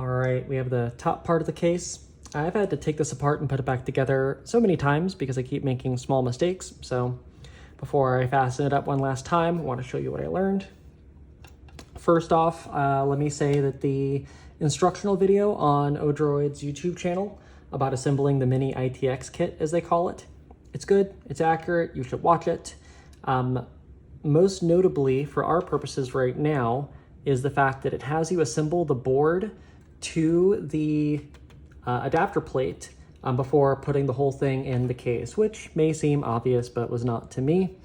All right, we have the top part of the case. I've had to take this apart and put it back together so many times because I keep making small mistakes. So before I fasten it up one last time, I want to show you what I learned. First off, let me say that the instructional video on ODROID's YouTube channel about assembling the mini-ITX kit, as they call it, it's good, it's accurate, you should watch it. Most notably, for our purposes right now, is the fact that it has you assemble the board to the adapter plate before putting the whole thing in the case, which may seem obvious, but was not to me.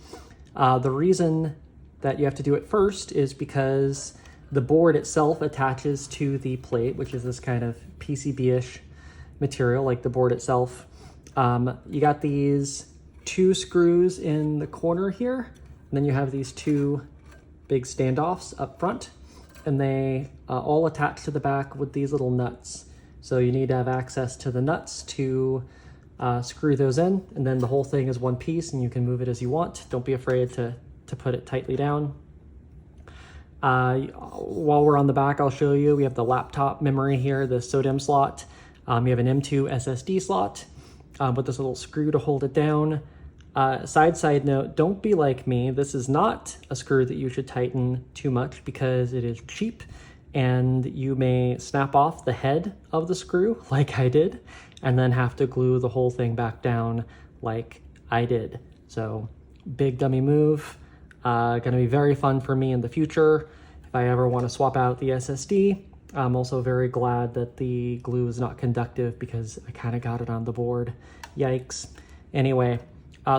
The reason that you have to do it first is because the board itself attaches to the plate, which is this kind of PCB-ish material, like the board itself. You got these two screws in the corner here, and then you have these two big standoffs up front, and they all attach to the back with these little nuts. So you need to have access to the nuts to screw those in, and then the whole thing is one piece and you can move it as you want. Don't be afraid to put it tightly down. While we're on the back, I'll show you, we have the laptop memory here, the SODIMM slot. You have an M2 SSD slot with this little screw to hold it down. Side note, don't be like me. This is not a screw that you should tighten too much because it is cheap and you may snap off the head of the screw like I did and then have to glue the whole thing back down like I did. So big dummy move. Gonna be very fun for me in the future if I ever want to swap out the SSD. I'm also very glad that the glue is not conductive because I kind of got it on the board. Yikes. Anyway,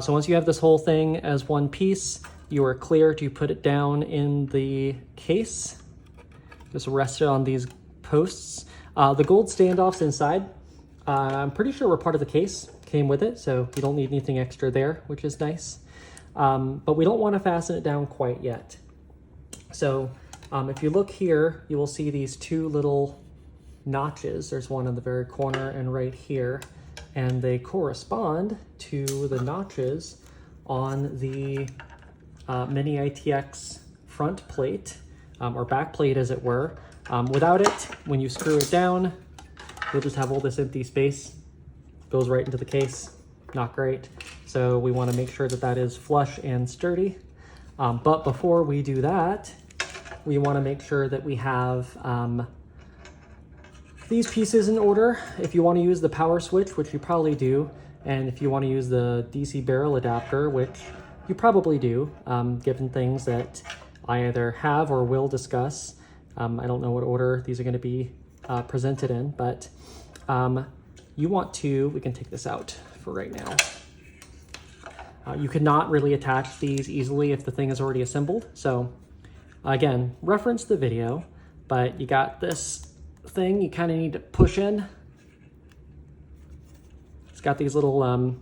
so once you have this whole thing as one piece, you are clear to put it down in the case. Just rest it on these posts. The gold standoffs inside, I'm pretty sure were part of the case, came with it, so you don't need anything extra there, which is nice. But we don't want to fasten it down quite yet. So if you look here, you will see these two little notches. There's one in the very corner and right here, and they correspond to the notches on the mini-ITX front plate, or back plate as it were. Without it, when you screw it down, you'll just have all this empty space. Goes right into the case. Not great. So we want to make sure that that is flush and sturdy. But before we do that, we want to make sure that we have these pieces in order. If you want to use the power switch, which you probably do, and if you want to use the DC barrel adapter, which you probably do, given things that I either have or will discuss. I don't know what order these are going to be presented in, but you want to, we can take this out for right now. You could not really attach these easily if the thing is already assembled. So again, reference the video, but you got this thing you kind of need to push in. It's got these little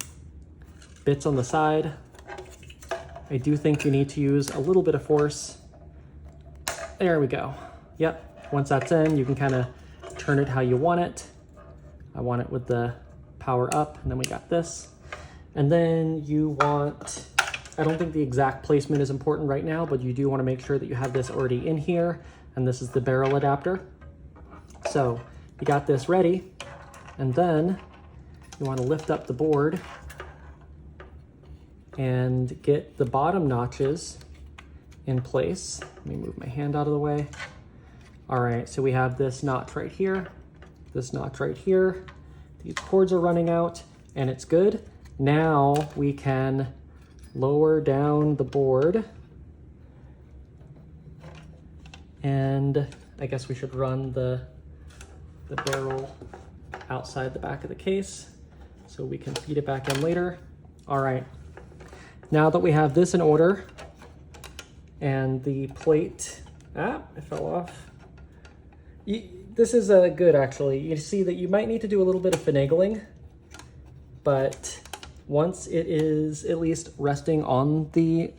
bits on the side. I do think you need to use a little bit of force. There we go. Yep, once that's in, you can kind of turn it how you want it. I want it with the power up, and then we got this. And then you want, I don't think the exact placement is important right now, but you do want to make sure that you have this already in here, and this is the barrel adapter. So you got this ready, and then you want to lift up the board and get the bottom notches in place. Let me move my hand out of the way. All right, so we have this notch right here, this notch right here. These cords are running out, and it's good. Now we can lower down the board, and I guess we should run the barrel outside the back of the case so we can feed it back in later. All right, now that we have this in order and the plate, it fell off. This is good actually. You see that you might need to do a little bit of finagling, but once it is at least resting on the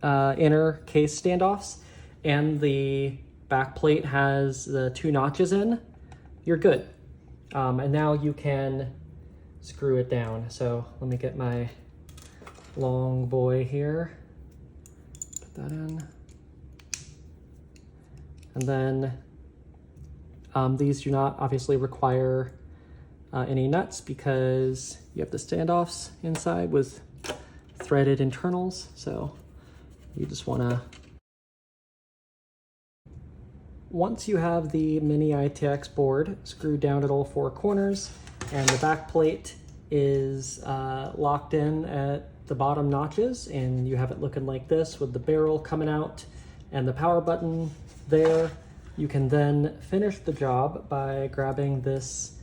inner case standoffs and the back plate has the two notches in, you're good. And now you can screw it down. So let me get my long boy here, put that in. And then These do not obviously require any nuts because you have the standoffs inside with threaded internals. So you just want to, once you have the mini-ITX board screwed down at all 4 corners and the back plate is locked in at the bottom notches, and you have it looking like this with the barrel coming out and the power button there, you can then finish the job by grabbing this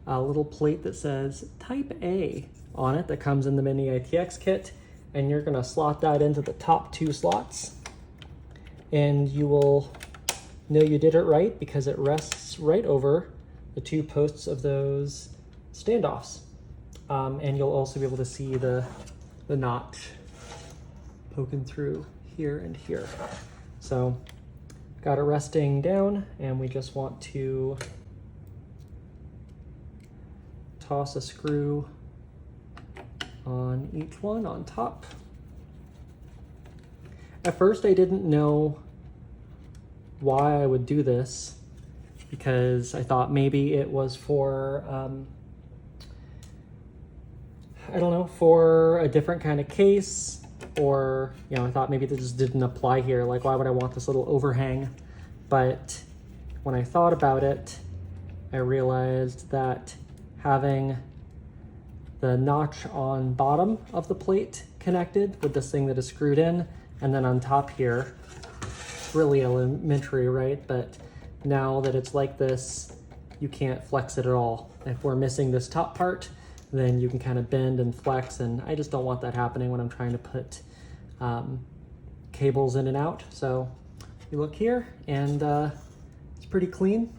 little plate that says Type A on it that comes in the mini-ITX kit, and you're gonna slot that into the top 2 slots, and you will know you did it right because it rests right over the 2 posts of those standoffs. And you'll also be able to see the notch poking through here and here. So got it resting down, and we just want to toss a screw on each one on top. At first I didn't know why I would do this, because I thought maybe it was for I don't know, for a different kind of case, or, you know, I thought maybe this just didn't apply here. Like, why would I want this little overhang? But when I thought about it, I realized that having the notch on bottom of the plate connected with this thing that is screwed in, and then on top here, really elementary, right? But now that it's like this, you can't flex it at all. If we're missing this top part, then you can kind of bend and flex, and I just don't want that happening when I'm trying to put cables in and out. So you look here, and it's pretty clean.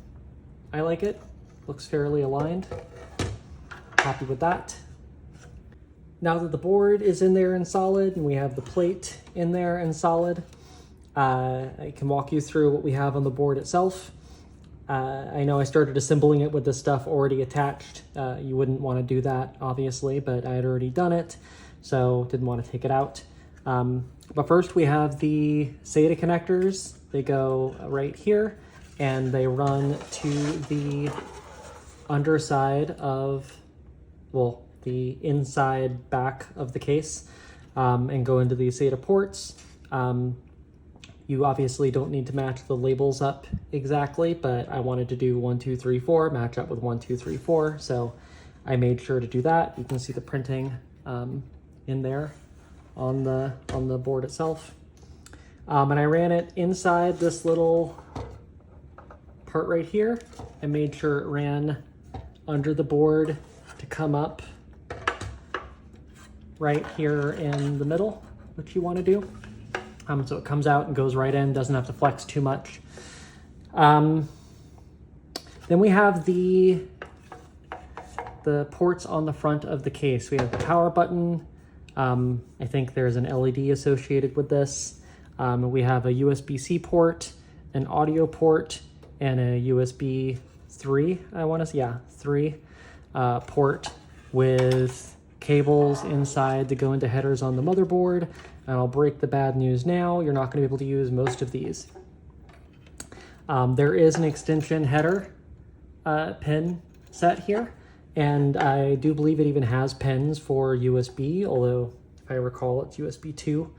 I like it. Looks fairly aligned. Happy with that. Now that the board is in there and solid, and we have the plate in there and solid, I can walk you through what we have on the board itself. I know I started assembling it with this stuff already attached. You wouldn't want to do that, obviously, but I had already done it, so didn't want to take it out. But first we have the SATA connectors. They go right here, and they run to the underside of, well, the inside back of the case, and go into the SATA ports. You obviously don't need to match the labels up exactly, but I wanted to do 1, 2, 3, 4, match up with 1, 2, 3, 4. So I made sure to do that. You can see the printing in there on the board itself. And I ran it inside this little part right here. I made sure it ran under the board to come up right here in the middle, which you want to do. So it comes out and goes right in, doesn't have to flex too much. Then we have the ports on the front of the case. We have the power button. I think there's an LED associated with this. We have a USB-C port, an audio port, and a USB 3, I want to say, yeah, 3 port with cables inside to go into headers on the motherboard. And I'll break the bad news now. You're not going to be able to use most of these. There is an extension header pin set here, and I do believe it even has pins for USB, although if I recall it's USB 2.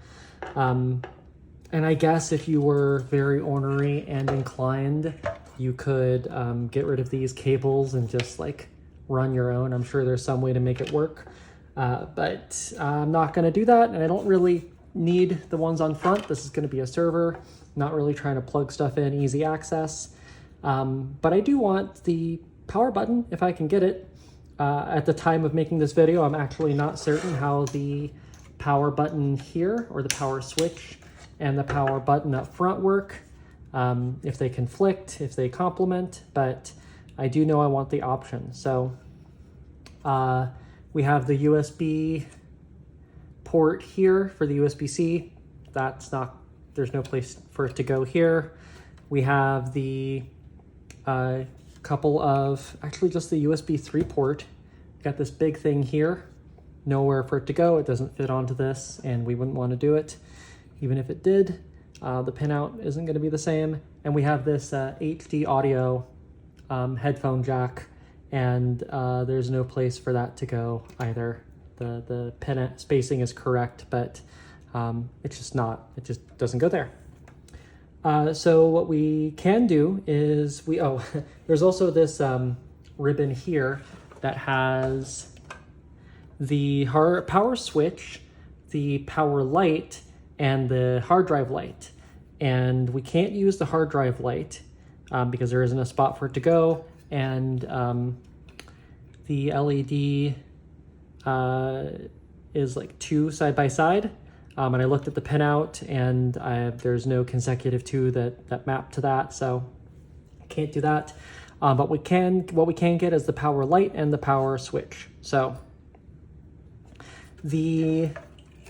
And I guess if you were very ornery and inclined, you could get rid of these cables and just like run your own. I'm sure there's some way to make it work, but I'm not going to do that, and I don't really need the ones on front. This is going to be a server, not really trying to plug stuff in, easy access. But I do want the power button if I can get it. At the time of making this video, I'm actually not certain how the power button here, or the power switch, and the power button up front work, if they conflict, if they complement, but I do know I want the option. So we have the USB port here for the USB-C. That's not, there's no place for it to go here. We have the couple of, actually just the USB 3 port. Got this big thing here, nowhere for it to go. It doesn't fit onto this, and we wouldn't want to do it. Even if it did, the pinout isn't going to be the same. And we have this HD audio headphone jack, and there's no place for that to go either. The pin spacing is correct, but it's just not, it just doesn't go there. So what we can do is there's also this ribbon here that has the power switch, the power light, and the hard drive light. And we can't use the hard drive light because there isn't a spot for it to go, and the LED is like 2 side by side. And I looked at the pinout, and there's no consecutive 2 that map to that, so I can't do that. But what we can get is the power light and the power switch. So you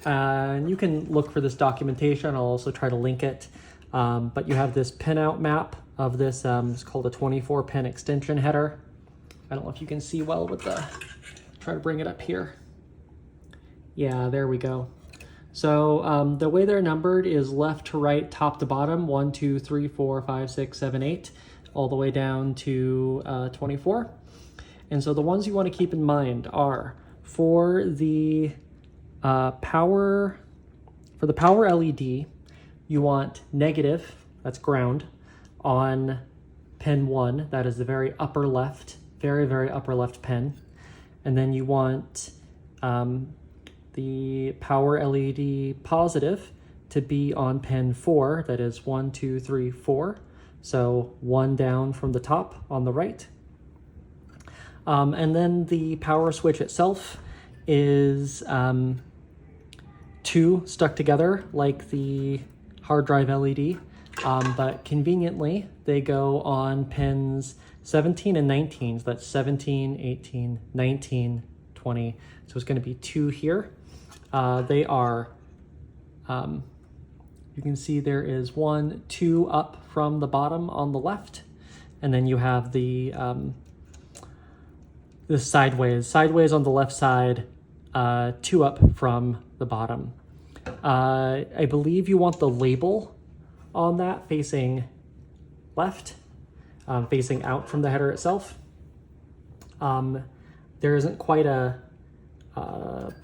can look for this documentation. I'll also try to link it. But you have this pinout map of this. It's called a 24-pin extension header. I don't know if you can see well with try to bring it up here. Yeah, there we go. So the way they're numbered is left to right, top to bottom, 1, 2, 3, 4, 5, 6, 7, 8, all the way down to 24. And so the ones you want to keep in mind are for the power LED, you want negative, that's ground, on pin 1, that is the very upper left, very, very upper left pin. And then you want the power LED positive to be on pin 4, that is 1, 2, 3, 4. So 1 down from the top on the right. And then the power switch itself is 2 stuck together like the hard drive LED, but conveniently they go on pins 17 and 19. So that's 17, 18, 19, 20. So it's going to be 2 here. They are, you can see there is 1, 2 up from the bottom on the left, and then you have the sideways on the left side, 2 up from the bottom. I believe you want the label on that facing left, facing out from the header itself. There isn't quite a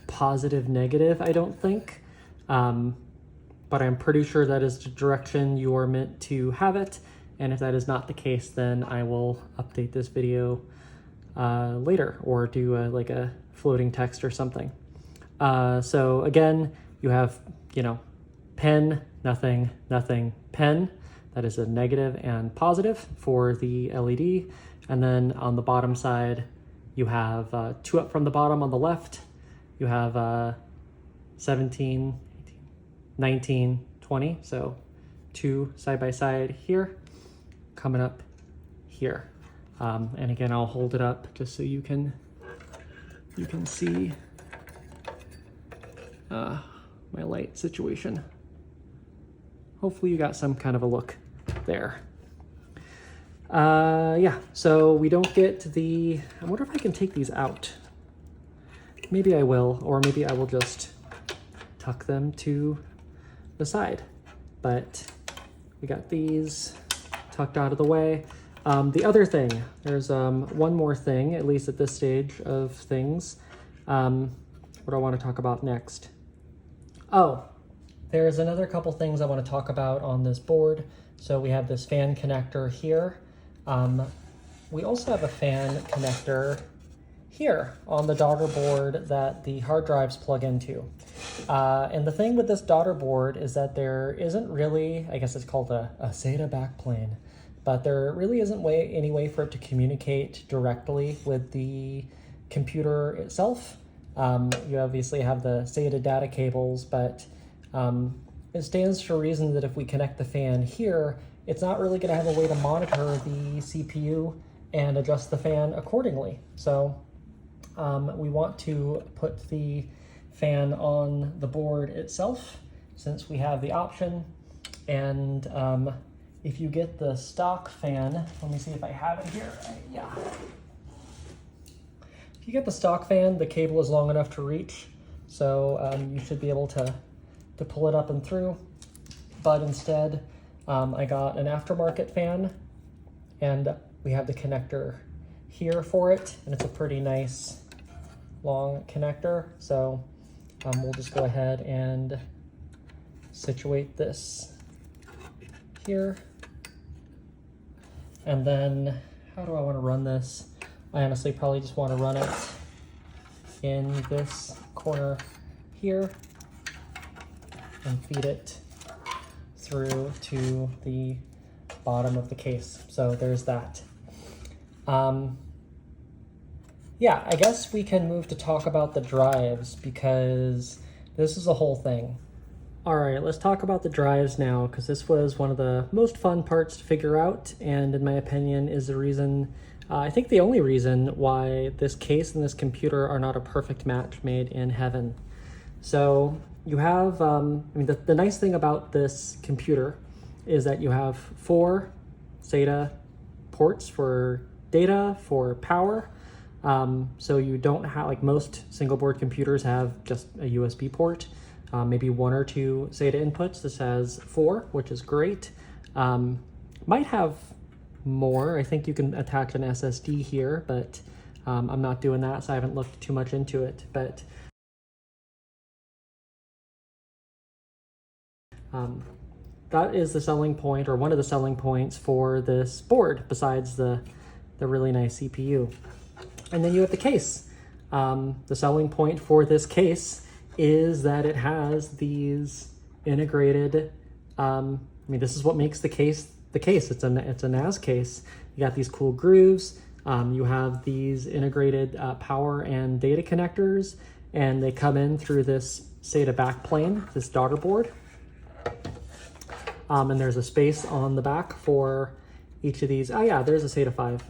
positive negative, I don't think, but I'm pretty sure that is the direction you are meant to have it, and if that is not the case, then I will update this video later, or do like a floating text or something. So again, you have, pen, nothing, nothing, pen. That is a negative and positive for the LED. And then on the bottom side, you have 2 up from the bottom on the left. You have 17, 18, 19, 20. So 2 side by side here, coming up here. And again, I'll hold it up just so you can see my light situation. Hopefully you got some kind of a look there. Yeah, so we don't get I wonder if I can take these out. Maybe I will, or maybe I will just tuck them to the side. But we got these tucked out of the way. The other thing, there's one more thing, at least at this stage of things. What do I want to talk about next? Oh, there's another couple things I want to talk about on this board. So we have this fan connector here. We also have a fan connector here on the daughter board that the hard drives plug into. And the thing with this daughter board is that there isn't really, I guess it's called a SATA backplane, but there really isn't any way for it to communicate directly with the computer itself. You obviously have the SATA data cables, but it stands to reason that if we connect the fan here, it's not really going to have a way to monitor the CPU and adjust the fan accordingly. So we want to put the fan on the board itself, since we have the option. And if you get the stock fan, let me see if I have it here. Yeah. If you get the stock fan, the cable is long enough to reach, so you should be able to pull it up and through. But instead, I got an aftermarket fan, and we have the connector here for it, and it's a pretty nice long connector. So we'll just go ahead and situate this here. And then how do I want to run this? I honestly probably just want to run it in this corner here and feed it through to the bottom of the case. So there's that. Yeah, I guess we can move to talk about the drives because this is a whole thing. All right, let's talk about the drives now, because this was one of the most fun parts to figure out, and in my opinion is the reason, I think the only reason why this case and this computer are not a perfect match made in heaven. So you have, I mean, the nice thing about this computer is that you have 4 SATA ports for data, for power. So you don't have, like most single board computers have just a USB port, maybe 1 or 2 SATA inputs. This has 4, which is great. Might have more. I think you can attach an SSD here, but I'm not doing that, so I haven't looked too much into it. But that is the selling point, or one of the selling points for this board, besides the really nice CPU. And then you have the case. The selling point for this case is that it has these integrated, I mean, this is what makes the case the case. It's a NAS case. You got these cool grooves. You have these integrated power and data connectors, and they come in through this SATA backplane, this daughter board. And there's a space on the back for each of these. Oh yeah, there's a SATA 5.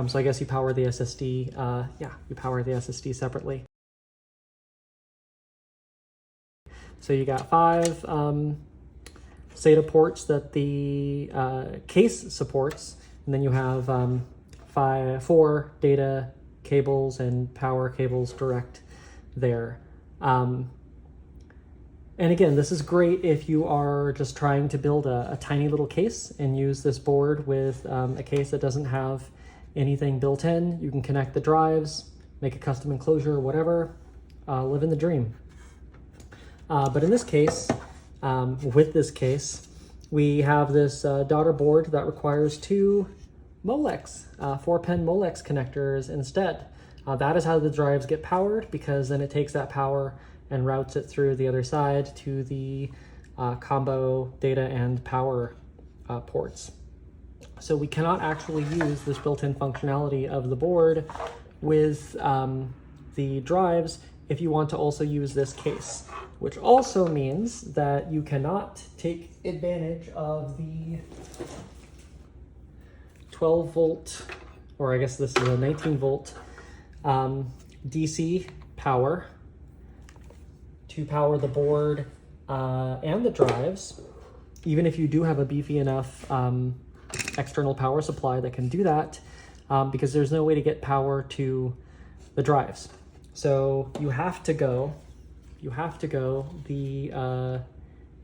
So I guess you power the SSD, yeah, you power the SSD separately. So you got 5 SATA ports that the case supports, and then you have 4 data cables and power cables direct there. And again, this is great if you are just trying to build a tiny little case and use this board with a case that doesn't have anything built in. You can connect the drives, make a custom enclosure, whatever, live in the dream. But in this case, with this case, we have this daughter board that requires 2 Molex, 4-pin Molex connectors instead. That is how the drives get powered, because then it takes that power and routes it through the other side to the combo data and power ports. So we cannot actually use this built-in functionality of the board with the drives if you want to also use this case, which also means that you cannot take advantage of the 12 volt, or I guess this is a 19 volt DC power to power the board and the drives, even if you do have a beefy enough external power supply that can do that, because there's no way to get power to the drives. So you have to go the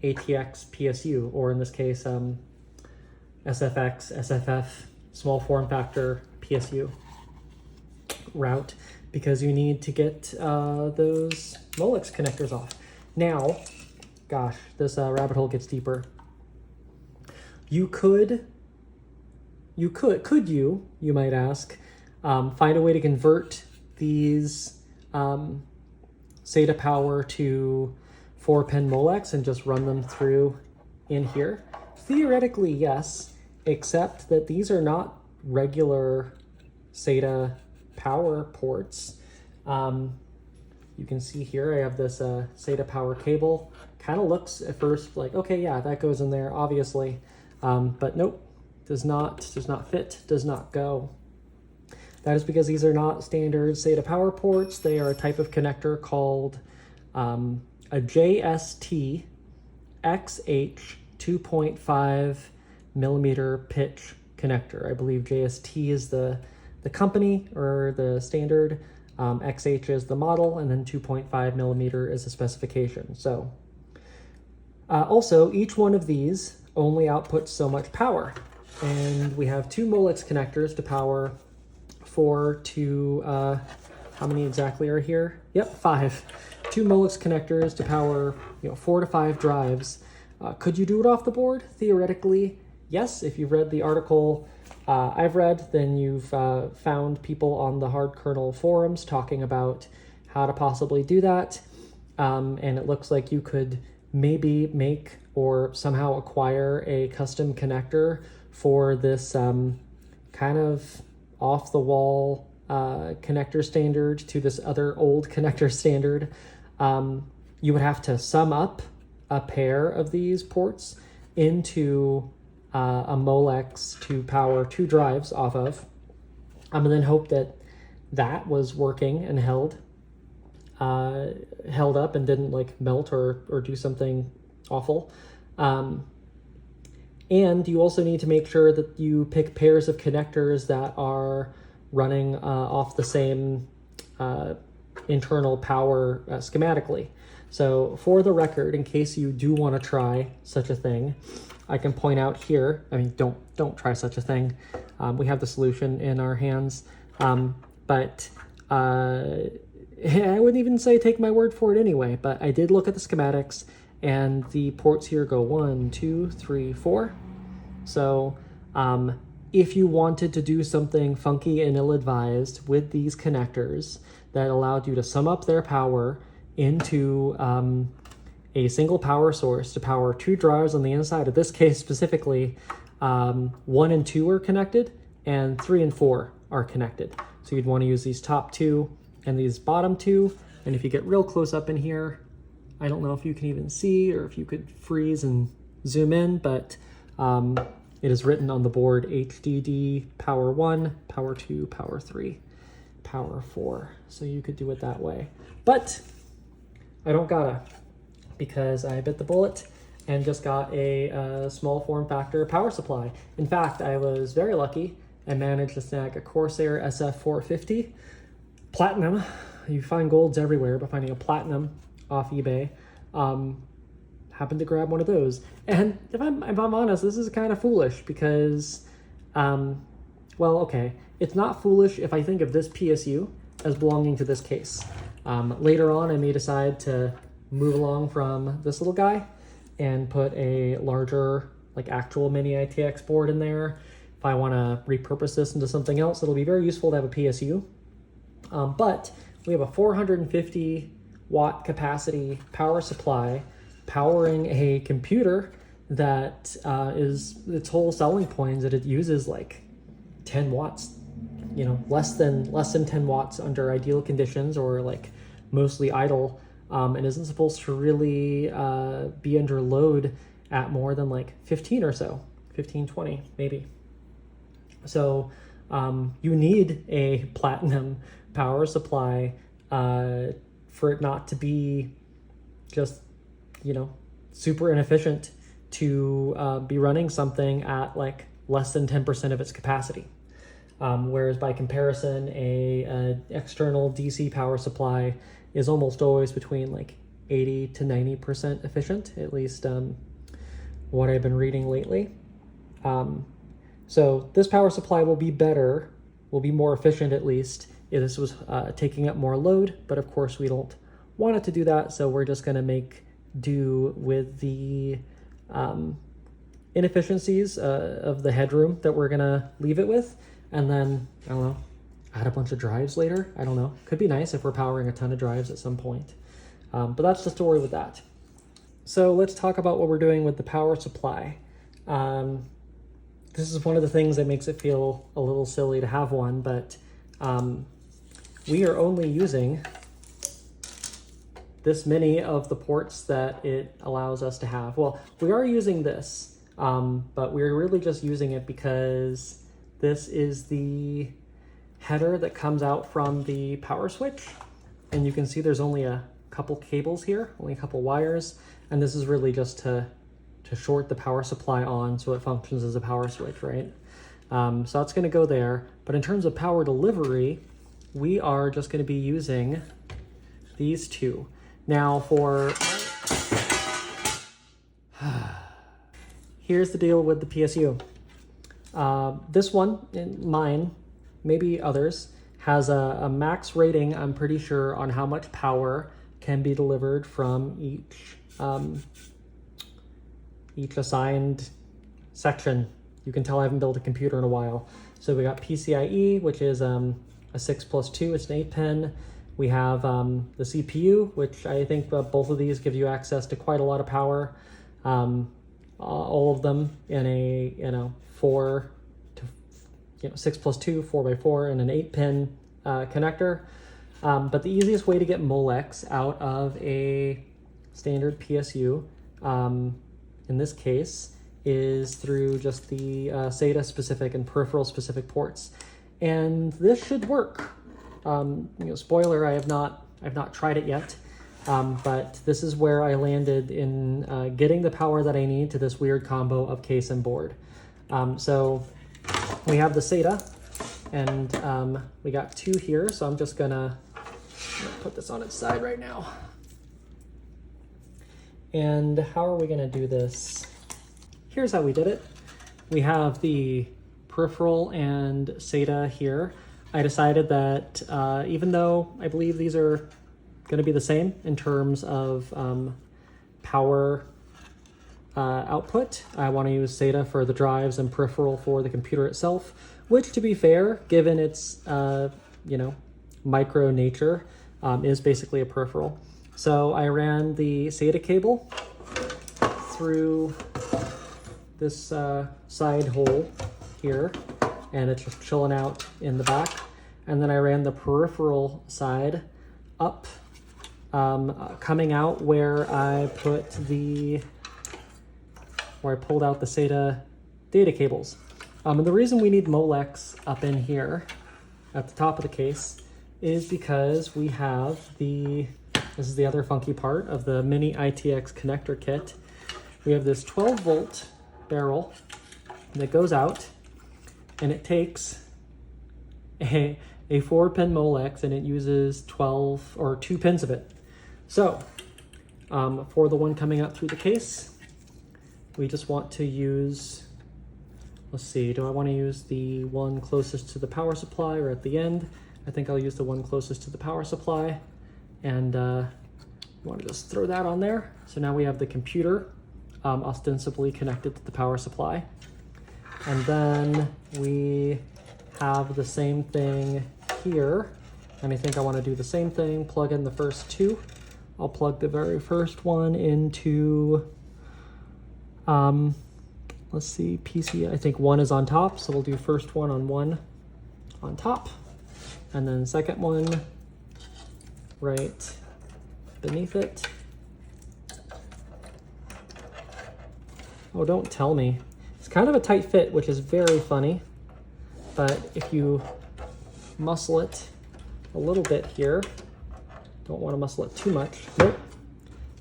ATX PSU, or in this case, SFX, SFF, small form factor PSU route, because you need to get those Molex connectors off. Now, gosh, this rabbit hole gets deeper. You might ask, find a way to convert these SATA power to 4-pin Molex and just run them through in here? Theoretically, yes, except that these are not regular SATA power ports. You can see here I have this SATA power cable. Kind of looks at first like, okay, yeah, that goes in there, obviously. But nope, does not fit, does not go. That is because these are not standard SATA power ports. They are a type of connector called a JST XH 2.5 millimeter pitch connector. I believe JST is the company or the standard, XH is the model, and then 2.5 millimeter is the specification. So also each one of these only outputs so much power. And we have two Molex connectors to power 4 to, how many exactly are here? Yep, 5. Two Molex connectors to power 4 to 5 drives. Could you do it off the board? Theoretically, yes. If you've read the article I've read, then you've found people on the hard kernel forums talking about how to possibly do that. And it looks like you could maybe make or somehow acquire a custom connector for this kind of off-the-wall connector standard to this other old connector standard. You would have to sum up a pair of these ports into a Molex to power 2 drives off of, and then hope that that was working and held up and didn't like melt or do something awful. And you also need to make sure that you pick pairs of connectors that are running off the same internal power schematically. So for the record, in case you do want to try such a thing, I can point out here, I mean, don't try such a thing. We have the solution in our hands, but I wouldn't even say take my word for it anyway, but I did look at the schematics and the ports here go 1, 2, 3, 4. So if you wanted to do something funky and ill-advised with these connectors that allowed you to sum up their power into a single power source to power 2 drives on the inside, of this case specifically, 1 and 2 are connected and 3 and 4 are connected. So you'd want to use these top 2 and these bottom 2. And if you get real close up in here, I don't know if you can even see or if you could freeze and zoom in, but it is written on the board HDD power 1, power 2, power 3, power 4. So you could do it that way. But I don't gotta, because I bit the bullet and just got a small form factor power supply. In fact, I was very lucky and managed to snag a Corsair SF450 Platinum. You find golds everywhere, but finding a Platinum off eBay, happened to grab one of those. And if I'm honest, this is kind of foolish because, well, okay, it's not foolish if I think of this PSU as belonging to this case. Later on, I may decide to move along from this little guy and put a larger, like actual mini-ITX board in there. If I want to repurpose this into something else, it'll be very useful to have a PSU. But we have a 450 watt capacity power supply powering a computer that is, its whole selling point is that it uses like 10 watts, less than 10 watts under ideal conditions, or like mostly idle, and isn't supposed to really be under load at more than like 15 or so, 15, 20 maybe. So you need a Platinum power supply for it not to be just, super inefficient to be running something at like less than 10% of its capacity. Whereas by comparison, a external DC power supply is almost always between like 80 to 90% efficient, at least what I've been reading lately. So this power supply will be better, will be more efficient at least, if this was taking up more load, but of course we don't want it to do that, so we're just gonna make do with the inefficiencies of the headroom that we're gonna leave it with, and then, I don't know, add a bunch of drives later. I don't know. Could be nice if we're powering a ton of drives at some point. But that's the story with that. So let's talk about what we're doing with the power supply. This is one of the things that makes it feel a little silly to have one, but we are only using this many of the ports that it allows us to have. Well, we are using this, but we're really just using it because this is the header that comes out from the power switch. And you can see there's only a couple cables here, only a couple wires. And this is really just to short the power supply on so it functions as a power switch, right? So that's gonna go there. But in terms of power delivery, we are just gonna be using these two. Now here's the deal with the PSU. This one, mine, maybe others, has a max rating, I'm pretty sure, on how much power can be delivered from each assigned section. You can tell I haven't built a computer in a while. So we got PCIe, which is a 6+2, it's an 8-pin. We have the CPU, which I think both of these give you access to quite a lot of power. All of them in a 6+2, 4x4, and an 8-pin connector. But the easiest way to get Molex out of a standard PSU, in this case, is through just the SATA specific and peripheral specific ports, and this should work. Spoiler, I've not tried it yet, but this is where I landed in getting the power that I need to this weird combo of case and board. So we have the SATA, and we got two here, so I'm just gonna put this on its side right now. And how are we gonna do this? Here's how we did it. We have the peripheral and SATA here. I decided that even though I believe these are gonna be the same in terms of power output, I wanna use SATA for the drives and peripheral for the computer itself, which, to be fair, given its micro nature, is basically a peripheral. So I ran the SATA cable through this side hole here, and it's just chilling out in the back. And then I ran the peripheral side up, coming out where I pulled out the SATA data cables. And the reason we need Molex up in here at the top of the case is because we have this is the other funky part of the mini-ITX connector kit. We have this 12-volt barrel that goes out, and it takes a 4-pin Molex, and it uses 12 or 2 pins of it. So for the one coming out through the case, we just want to use, let's see, do I want to use the one closest to the power supply or at the end? I think I'll use the one closest to the power supply, and you want to just throw that on there. So now we have the computer ostensibly connected to the power supply. And then we have the same thing here, and I think I want to do the same thing, plug in the first two. I'll plug the very first one into, let's see, PC, I think one is on top, so we'll do first one on top, and then second one right beneath it. Oh, don't tell me. It's kind of a tight fit, which is very funny, but if you muscle it a little bit here, don't want to muscle it too much, nope,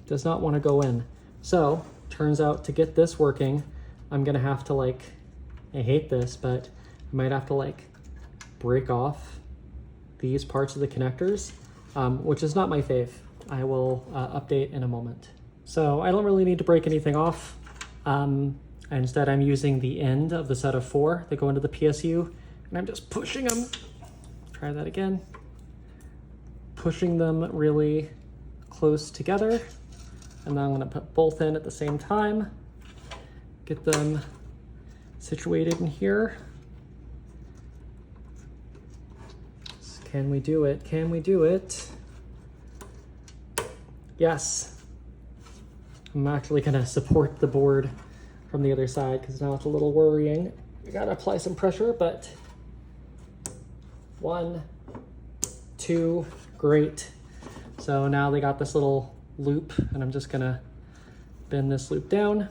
does not want to go in. So, turns out to get this working, I'm gonna have to I hate this, but I might have to break off these parts of the connectors, which is not my fave. I will update in a moment. So I don't really need to break anything off. Instead, I'm using the end of the set of 4 that go into the PSU, and I'm just pushing them. Try that again. Pushing them really close together, and then I'm going to put both in at the same time. Get them situated in here. Can we do it? Can we do it? Yes. I'm actually going to support the board from the other side because now it's a little worrying. You got to apply some pressure, but 1, 2, great. So now they got this little loop, and I'm just going to bend this loop down,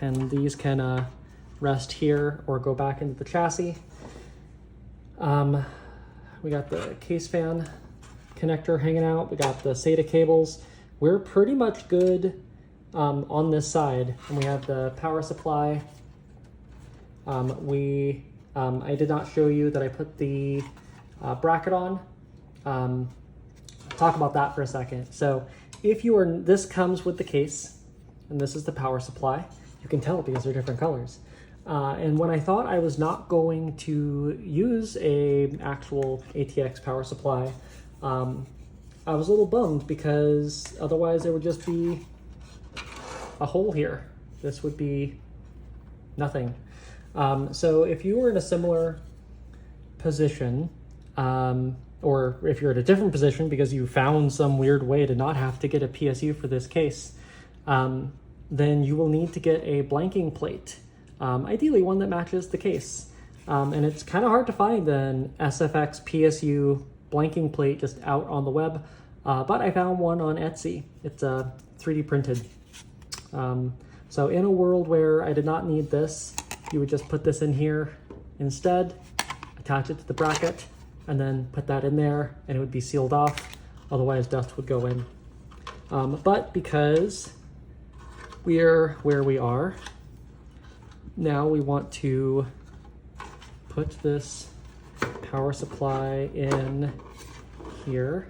and these can rest here or go back into the chassis. We got the case fan connector hanging out. We got the SATA cables. We're pretty much good on this side, and we have the power supply. I did not show you that I put the bracket on. Talk about that for a second. So if you are, this comes with the case, and this is the power supply. You can tell because they're different colors. And when I thought I was not going to use a actual ATX power supply, I was a little bummed because otherwise there would just be a hole here. This would be nothing. So if you were in a similar position, or if you're at a different position because you found some weird way to not have to get a PSU for this case, then you will need to get a blanking plate, ideally one that matches the case. And it's kind of hard to find an SFX PSU blanking plate just out on the web, but I found one on Etsy. It's 3D printed. So in a world where I did not need this, you would just put this in here instead, attach it to the bracket, and then put that in there, and it would be sealed off. Otherwise, dust would go in. But because we're where we are, now we want to put this power supply in here,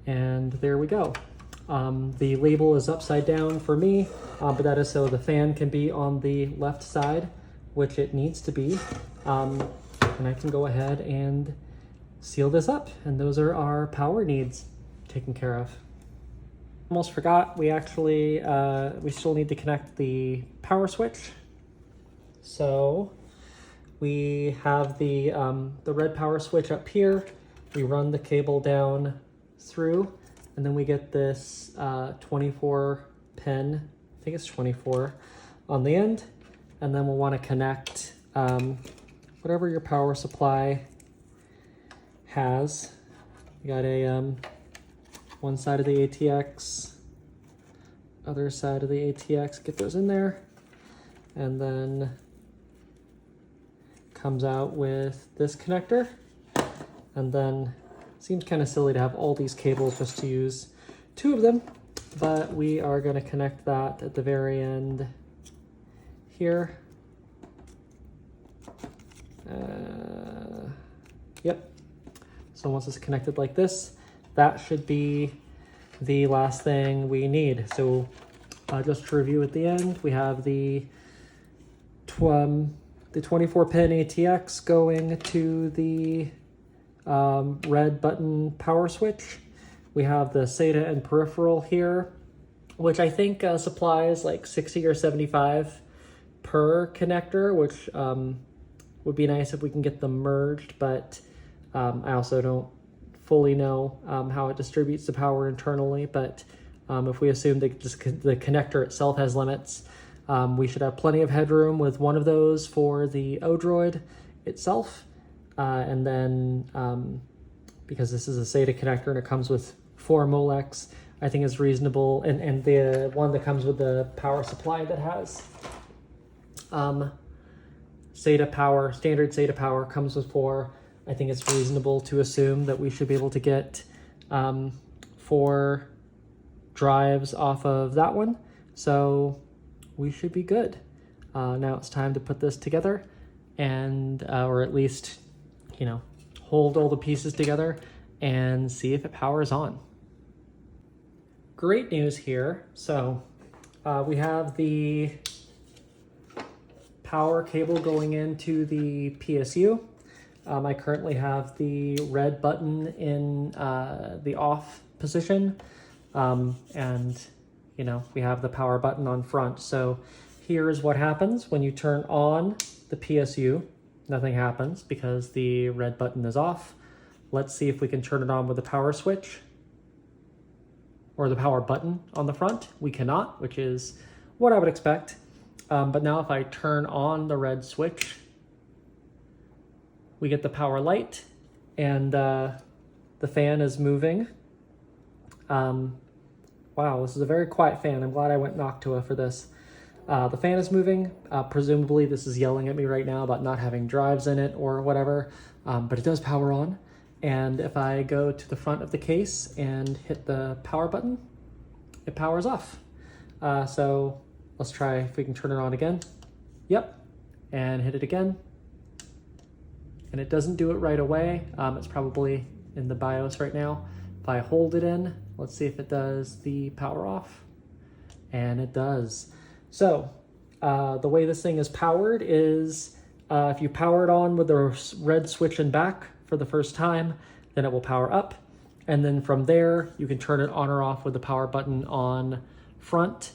and there we go. The label is upside down for me, but that is so the fan can be on the left side, which it needs to be. And I can go ahead and seal this up, and those are our power needs taken care of. Almost forgot, we actually, we still need to connect the power switch. So we have the red power switch up here. We run the cable down through, and then we get this 24 pin, I think it's 24, on the end. And then we'll want to connect whatever your power supply has. You got a one side of the ATX, other side of the ATX, get those in there, and then comes out with this connector. And then seems kind of silly to have all these cables just to use 2 of them, but we are going to connect that at the very end here. Yep. So once it's connected like this, that should be the last thing we need. So just to review at the end, we have the 24 pin ATX going to the red button power switch. We have the SATA and peripheral here, which I think supplies like 60 or 75 per connector, which would be nice if we can get them merged, but I also don't fully know how it distributes the power internally. But if we assume that just the connector itself has limits, we should have plenty of headroom with one of those for the ODROID itself. And then because this is a SATA connector and it comes with 4 Molecs, I think is reasonable. And the one that comes with the power supply that has SATA power, standard SATA power comes with 4. I think it's reasonable to assume that we should be able to get 4 drives off of that one. So we should be good. Now it's time to put this together and, or at least, you know, hold all the pieces together and see if it powers on. Great news here. So we have the power cable going into the PSU. I currently have the red button in the off position, and you know, we have the power button on front. So here's what happens when you turn on the PSU. Nothing happens because the red button is off. Let's see if we can turn it on with the power switch or the power button on the front. We cannot, which is what I would expect. But now if I turn on the red switch, we get the power light, and the fan is moving. Wow, this is a very quiet fan. I'm glad I went Noctua for this. The fan is moving. Presumably this is yelling at me right now about not having drives in it or whatever, but it does power on. And if I go to the front of the case and hit the power button, it powers off. So let's try if we can turn it on again. Yep, and hit it again. And it doesn't do it right away. It's probably in the BIOS right now. If I hold it in, let's see if it does the power off. And it does. So The way this thing is powered is if you power it on with the red switch in back for the first time, then it will power up. And then from there, you can turn it on or off with the power button on front.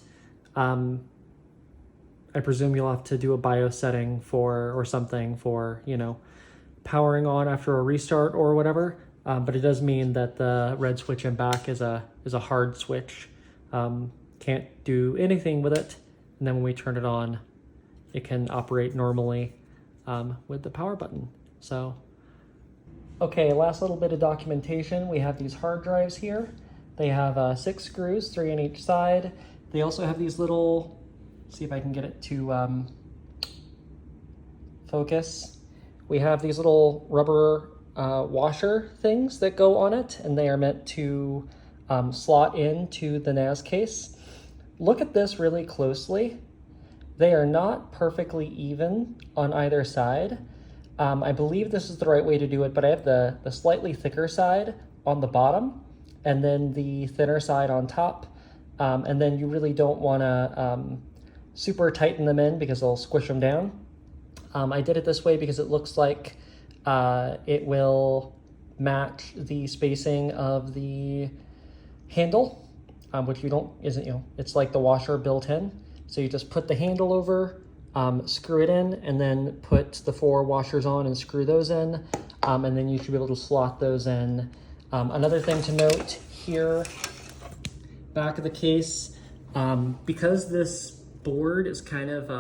I presume you'll have to do a BIOS setting or something for, you know, powering on after a restart or whatever. But it does mean that the red switch in back is a hard switch. Can't do anything with it. And then when we turn it on, it can operate normally with the power button. So, okay, last little bit of documentation. We have these hard drives here. They have 6 screws, 3 on each side. They also have these little, see if I can get it to focus. We have these little rubber washer things that go on it, and they are meant to slot into the NAS case. Look at this really closely. They are not perfectly even on either side. I believe this is the right way to do it, but I have the slightly thicker side on the bottom and then the thinner side on top. And then you really don't want to super tighten them in because they'll squish them down. I did it this way because it looks like it will match the spacing of the handle, which isn't, you know, it's like the washer built in. So you just put the handle over, screw it in, and then put the 4 washers on and screw those in, and then you should be able to slot those in. Another thing to note here, back of the case, because this board is kind of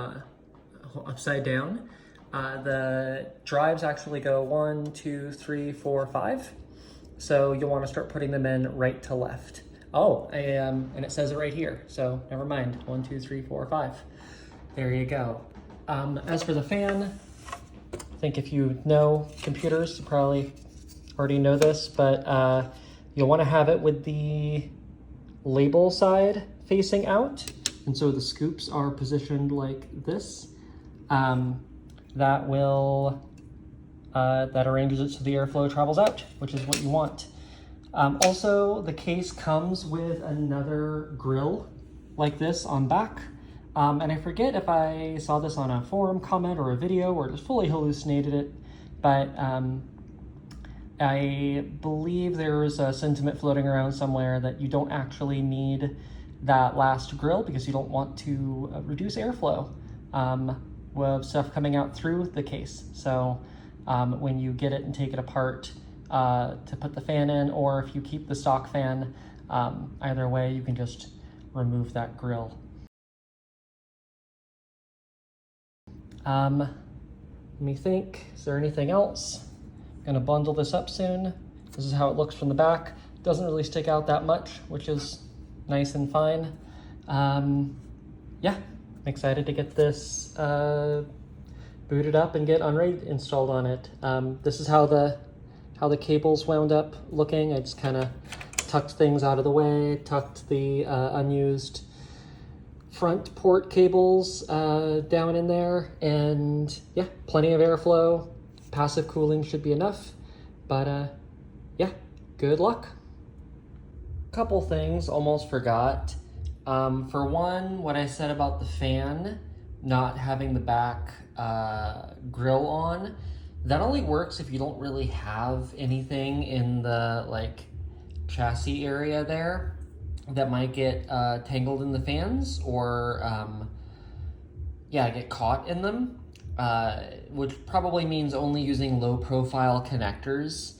upside down, the drives actually go 1, 2, 3, 4, 5. So you'll want to start putting them in right to left. Oh, and it says it right here, so never mind. 1, 2, 3, 4, 5. There you go. As for the fan, I think if you know computers, you probably already know this, but you'll want to have it with the label side facing out. And so the scoops are positioned like this. That arranges it so the airflow travels out, which is what you want. Also, the case comes with another grill like this on back. And I forget if I saw this on a forum comment or a video or just fully hallucinated it, but I believe there's a sentiment floating around somewhere that you don't actually need that last grill because you don't want to reduce airflow with stuff coming out through the case. So when you get it and take it apart to put the fan in, or if you keep the stock fan, either way, you can just remove that grill. Let me think, is there anything else? I'm gonna bundle this up soon. This is how it looks from the back. Doesn't really stick out that much, which is nice and fine. Yeah, I'm excited to get this booted up and get ODROID installed on it. This is how the cables wound up looking. I just kind of tucked things out of the way, tucked the unused front port cables down in there, and yeah, plenty of airflow. Passive cooling should be enough, but yeah, good luck. Couple things, almost forgot. For one, what I said about the fan not having the back grill on, that only works if you don't really have anything in the like chassis area there that might get tangled in the fans or yeah, get caught in them, which probably means only using low profile connectors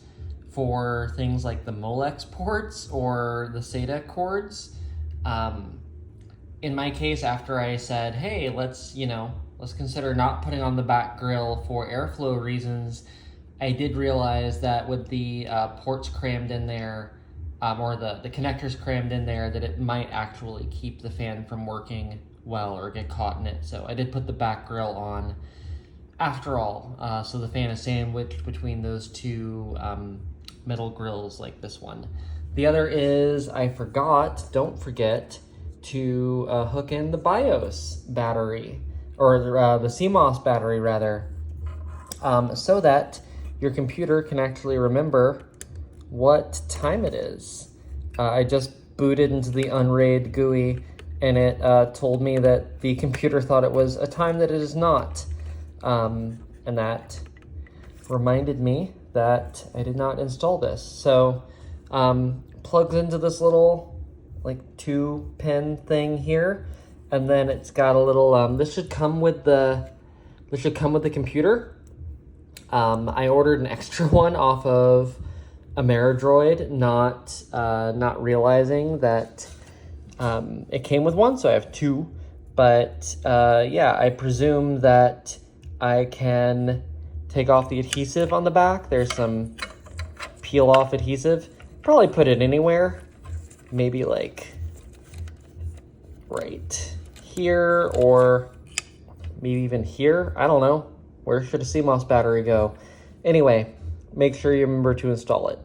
for things like the Molex ports or the SATA cords. In my case, after I said, hey, let's consider not putting on the back grill for airflow reasons, I did realize that with the ports crammed in there, or the connectors crammed in there, that it might actually keep the fan from working well or get caught in it. So I did put the back grill on after all. So the fan is sandwiched between those two metal grills like this one. The other is, I forgot, don't forget to hook in the BIOS battery, or the CMOS battery rather, so that your computer can actually remember what time it is. I just booted into the ODROID GUI and it told me that the computer thought it was a time that it is not. And that reminded me that I did not install this. So plugs into this little like 2-pin thing here, and then it's got a little this should come with the computer. I ordered an extra one off of Ameridroid, not realizing that it came with one, so I have two. But yeah, I presume that I can take off the adhesive on the back. There's some peel off adhesive. Probably put it anywhere. Maybe like right here, or maybe even here. I don't know. Where should a CMOS battery go? Anyway, make sure you remember to install it.